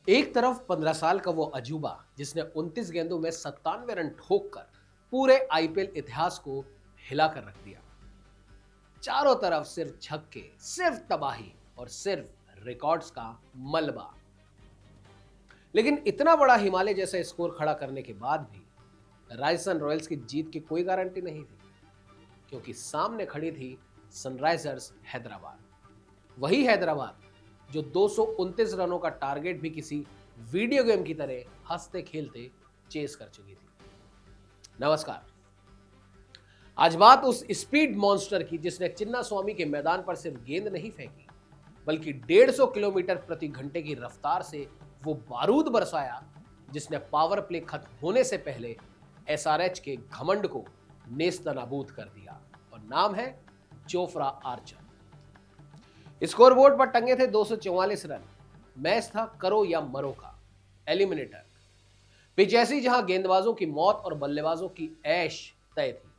एक तरफ 15 साल का वो अजूबा जिसने 29 गेंदों में 97 रन ठोककर पूरे आईपीएल इतिहास को हिलाकर रख दिया। चारों तरफ सिर्फ छक्के, सिर्फ तबाही और सिर्फ रिकॉर्ड्स का मलबा। लेकिन इतना बड़ा हिमालय जैसा स्कोर खड़ा करने के बाद भी राजस्थान रॉयल्स की जीत की कोई गारंटी नहीं थी, क्योंकि सामने खड़ी थी सनराइजर्स हैदराबाद। वही हैदराबाद जो 229 रनों का टारगेट भी किसी वीडियो गेम की तरह हंसते खेलते चेस कर चुकी थी। नमस्कार। आज बात उस स्पीड मॉन्स्टर की जिसने चिन्ना स्वामी के मैदान पर सिर्फ गेंद नहीं फेंकी, बल्कि 150 किलोमीटर प्रति घंटे की रफ्तार से वो बारूद बरसाया जिसने पावर प्ले खत्म होने से पहले एसआरएच के घमंड को नेस्तनाबूद कर दिया। और नाम है जोफ्रा आर्चर। स्कोरबोर्ड पर टंगे थे 244 रन। मैच था करो या मरो का, एलिमिनेटर। पिच ऐसी जहां गेंदबाजों की मौत और बल्लेबाजों की ऐश तय थी,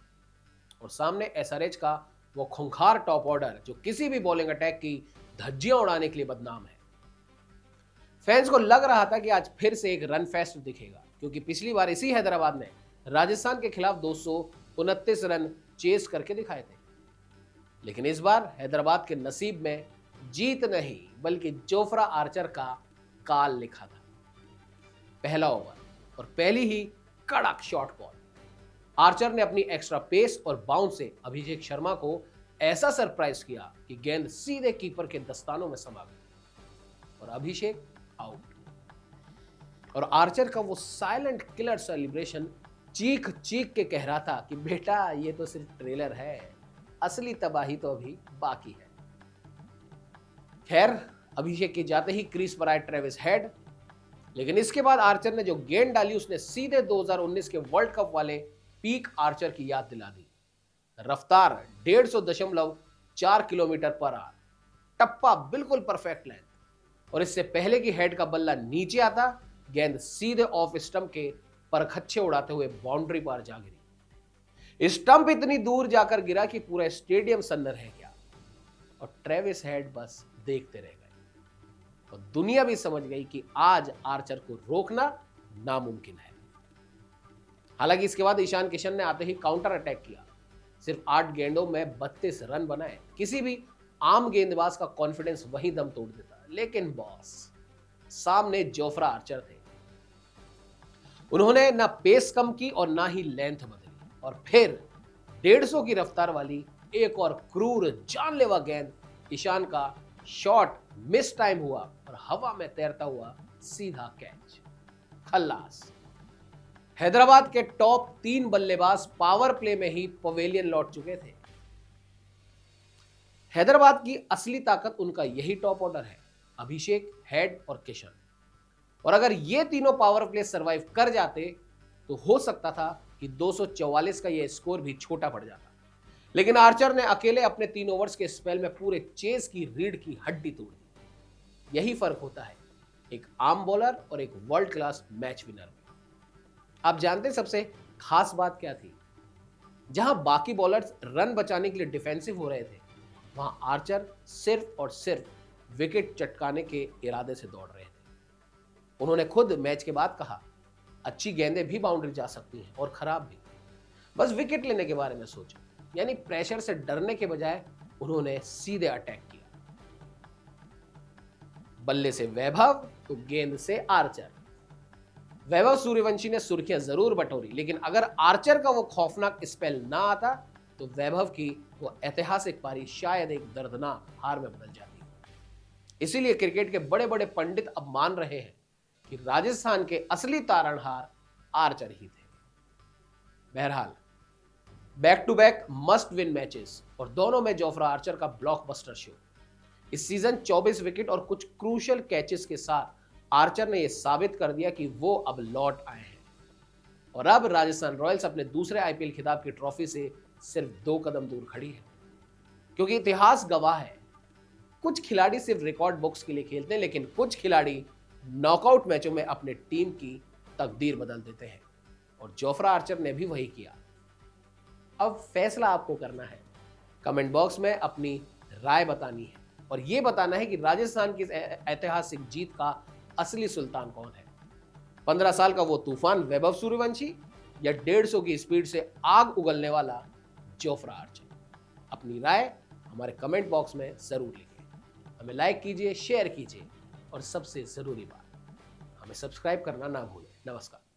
और सामने एसआरएच का वो खूंखार टॉप ऑर्डर जो किसी भी बॉलिंग अटैक की धज्जियां उड़ाने के लिए बदनाम है। फैंस को लग रहा था कि आज फिर से एक रन फेस्ट दिखेगा, क्योंकि पिछली बार इसी हैदराबाद ने राजस्थान के खिलाफ 229 रन चेस करके दिखाए थे। लेकिन इस बार हैदराबाद के नसीब में जीत नहीं बल्कि जोफ्रा आर्चर का काल लिखा था। पहला ओवर और पहली ही कड़क शॉट बॉल। आर्चर ने अपनी एक्स्ट्रा पेस और बाउंस से अभिषेक शर्मा को ऐसा सरप्राइज किया कि गेंद सीधे कीपर के दस्तानों में समा गई और अभिषेक आउट। और आर्चर का वो साइलेंट किलर सेलिब्रेशन चीख चीख के कह रहा था कि बेटा ये तो सिर्फ ट्रेलर है, असली तबाही तो अभी बाकी है। खैर, अभिषेक के जाते ही क्रीज पर आए ट्रेविस हेड, लेकिन इसके बाद आर्चर ने जो गेंद डाली उसने सीधे 2019 के वर्ल्ड कप वाले पीक आर्चर की याद दिला दी। रफ्तार 150.4 किलोमीटर पर आवर, टप्पा बिल्कुल परफेक्ट लेंथ, और इससे पहले कि हेड का बल्ला नीचे आता गेंद सीधे ऑफ स्टंप के परखच्चे उड़ाते हुए बाउंड्री पर जा गिरी। स्टंप इतनी दूर जाकर गिरा कि पूरा स्टेडियम सन्न रह गया और ट्रेविस हेड बस देखते रह गए। और दुनिया भी समझ गई कि आज आर्चर को रोकना नामुमकिन है। हालांकि इसके बाद ईशान किशन ने आते ही काउंटर अटैक किया। सिर्फ 8 गेंदों में 32 रन बनाए। किसी भी आम गेंदबाज का कॉन्फिडेंस वही दम तोड़ देता, लेकिन बॉस सामने जोफ्रा आर्चर थे। उन्होंने ना पेस कम की और ना ही लेंथ बदली, और फिर 150 की रफ्तार वाली एक और क्रूर जानलेवा गेंद, ईशान का शॉट मिस टाइम हुआ और हवा में तैरता हुआ सीधा कैच। खल्लास। हैदराबाद के टॉप 3 बल्लेबाज पावर प्ले में ही पवेलियन लौट चुके थे। हैदराबाद की असली ताकत उनका यही टॉप ऑर्डर है, अभिषेक, हेड और किशन। और अगर ये तीनों पावर प्ले सरवाइव कर जाते तो हो सकता था कि 244 का ये स्कोर भी छोटा पड़ जाता। लेकिन आर्चर ने अकेले अपने 3 ओवर्स के स्पेल में पूरे चेस की रीढ़ की हड्डी तोड़ दी। यही फर्क होता है एक आम बॉलर और एक वर्ल्ड क्लास मैच विनर में। आप जानते सबसे खास बात क्या थी? जहां बाकी बॉलर्स रन बचाने के लिए डिफेंसिव हो रहे थे, वहां आर्चर सिर्फ और सिर्फ विकेट चटकाने के इरादे से दौड़ रहे थे। उन्होंने खुद मैच के बाद कहा, अच्छी गेंदें भी बाउंड्री जा सकती हैं और खराब भी, बस विकेट लेने के बारे में सोचो। यानी प्रेशर से डरने के बजाय उन्होंने सीधे अटैक किया। बल्ले से वैभव तो गेंद से आर्चर। वैभव सूर्यवंशी ने सुर्खियां जरूर बटोरी, लेकिन अगर आर्चर का वो खौफनाक स्पेल ना आता तो वैभव की वो ऐतिहासिक पारी शायद एक दर्दनाक हार में बदल जाती। इसीलिए क्रिकेट के बड़े बड़े पंडित अब मान रहे हैं कि राजस्थान के असली तारणहार आर्चर ही थे। बहरहाल, back to back must win matches और दोनों में जोफ्रा आर्चर का ब्लॉकबस्टर शो। इस सीजन 24 विकेट और कुछ क्रूशियल कैचेस के साथ आर्चर ने यह साबित कर दिया कि वो अब लौट आए हैं। और अब राजस्थान रॉयल्स अपने दूसरे आईपीएल खिताब की ट्रॉफी से सिर्फ 2 कदम दूर खड़ी है, क्योंकि इतिहास गवाह है, कुछ खिलाड़ी सिर्फ रिकॉर्ड बुक्स के लिए खेलते हैं, लेकिन कुछ खिलाड़ी नॉकआउट मैचों में अपने टीम की तकदीर बदल देते हैं। और जोफ्रा आर्चर ने भी वही किया। अब फैसला आपको करना है। कमेंट बॉक्स में अपनी राय बतानी है और यह बताना है कि राजस्थान की ऐतिहासिक जीत का असली सुल्तान कौन है? 15 साल का वो तूफान वैभव सूर्यवंशी या 150 की स्पीड से आग उगलने वाला जोफ्रा आर्चर? अपनी राय हमारे कमेंट बॉक्स में जरूर लिखिए। हमें लाइक कीजिए, शेयर कीजिए और सबसे जरूरी बात, हमें सब्सक्राइब करना ना भूलें। नमस्कार।